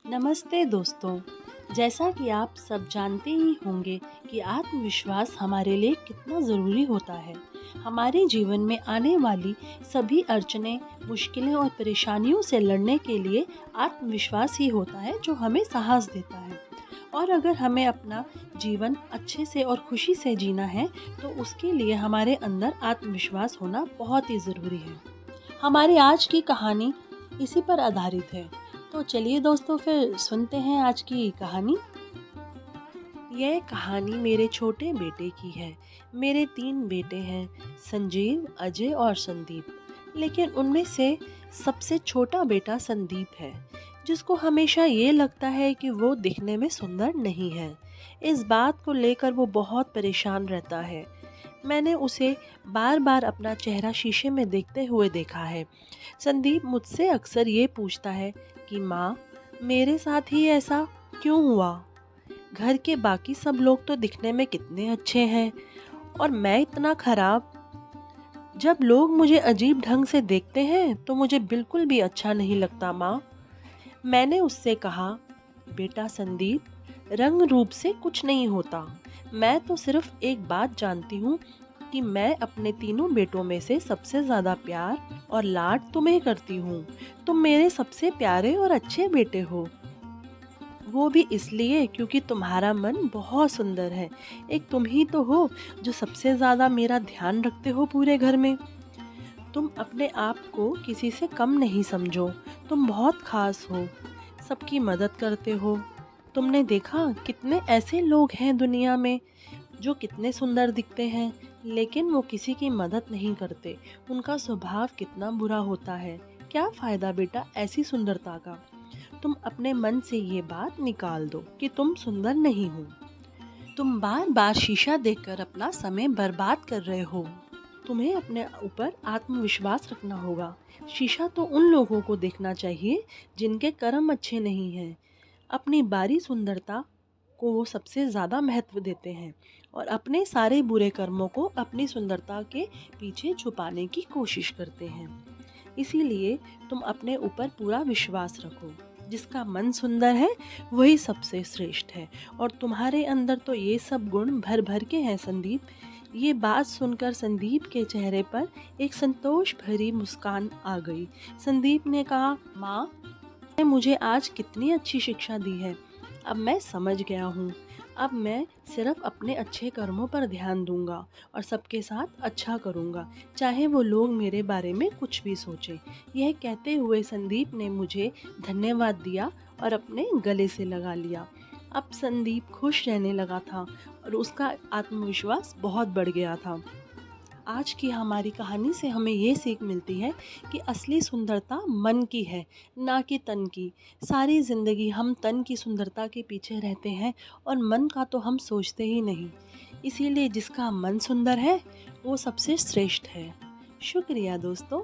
नमस्ते दोस्तों। जैसा कि आप सब जानते ही होंगे कि आत्मविश्वास हमारे लिए कितना ज़रूरी होता है। हमारे जीवन में आने वाली सभी अड़चनें, मुश्किलें और परेशानियों से लड़ने के लिए आत्मविश्वास ही होता है जो हमें साहस देता है। और अगर हमें अपना जीवन अच्छे से और खुशी से जीना है तो उसके लिए हमारे अंदर आत्मविश्वास होना बहुत ही ज़रूरी है। हमारी आज की कहानी इसी पर आधारित है। तो चलिए दोस्तों, फिर सुनते हैं आज की कहानी। यह कहानी मेरे छोटे बेटे की है। मेरे 3 बेटे हैं, संजीव, अजय और संदीप। लेकिन उनमें से सबसे छोटा बेटा संदीप है, जिसको हमेशा ये लगता है कि वो दिखने में सुंदर नहीं है। इस बात को लेकर वो बहुत परेशान रहता है। मैंने उसे बार बार अपना चेहरा शीशे में देखते हुए देखा है। संदीप मुझसे अक्सर ये पूछता है कि माँ, मेरे साथ ही ऐसा क्यों हुआ? घर के बाकी सब लोग तो दिखने में कितने अच्छे हैं और मैं इतना खराब। जब लोग मुझे अजीब ढंग से देखते हैं तो मुझे बिल्कुल भी अच्छा नहीं लगता माँ। मैंने उससे कहा, बेटा संदीप, रंग रूप से कुछ नहीं होता। मैं तो सिर्फ एक बात जानती हूँ कि मैं अपने तीनों बेटों में से सबसे ज़्यादा प्यार और लाड तुम्हें करती हूँ। तुम मेरे सबसे प्यारे और अच्छे बेटे हो। वो भी इसलिए क्योंकि तुम्हारा मन बहुत सुंदर है। एक तुम ही तो हो जो सबसे ज़्यादा मेरा ध्यान रखते हो पूरे घर में। तुम अपने आप को किसी से कम नहीं समझो। तुम बहुत खास हो, सबकी मदद करते हो। तुमने देखा कितने ऐसे लोग हैं दुनिया में जो कितने सुंदर दिखते हैं, लेकिन वो किसी की मदद नहीं करते। उनका स्वभाव कितना बुरा होता है। क्या फ़ायदा बेटा ऐसी सुंदरता का? तुम अपने मन से ये बात निकाल दो कि तुम सुंदर नहीं हो। तुम बार बार शीशा देखकर अपना समय बर्बाद कर रहे हो। तुम्हें अपने ऊपर आत्मविश्वास रखना होगा। शीशा तो उन लोगों को देखना चाहिए जिनके कर्म अच्छे नहीं हैं। अपनी बारी सुंदरता को वो सबसे ज़्यादा महत्व देते हैं और अपने सारे बुरे कर्मों को अपनी सुंदरता के पीछे छुपाने की कोशिश करते हैं। इसीलिए तुम अपने ऊपर पूरा विश्वास रखो। जिसका मन सुंदर है वही सबसे श्रेष्ठ है और तुम्हारे अंदर तो ये सब गुण भर भर के हैं संदीप। ये बात सुनकर संदीप के चेहरे पर एक संतोष भरी मुस्कान आ गई। संदीप ने कहा, माँ, ने मुझे आज कितनी अच्छी शिक्षा दी है। अब मैं समझ गया हूँ। अब मैं सिर्फ अपने अच्छे कर्मों पर ध्यान दूंगा और सबके साथ अच्छा करूँगा, चाहे वो लोग मेरे बारे में कुछ भी सोचें। यह कहते हुए संदीप ने मुझे धन्यवाद दिया और अपने गले से लगा लिया। अब संदीप खुश रहने लगा था और उसका आत्मविश्वास बहुत बढ़ गया था। आज की हमारी कहानी से हमें ये सीख मिलती है कि असली सुंदरता मन की है, ना कि तन की। सारी ज़िंदगी हम तन की सुंदरता के पीछे रहते हैं और मन का तो हम सोचते ही नहीं। इसीलिए जिसका मन सुंदर है वो सबसे श्रेष्ठ है। शुक्रिया दोस्तों।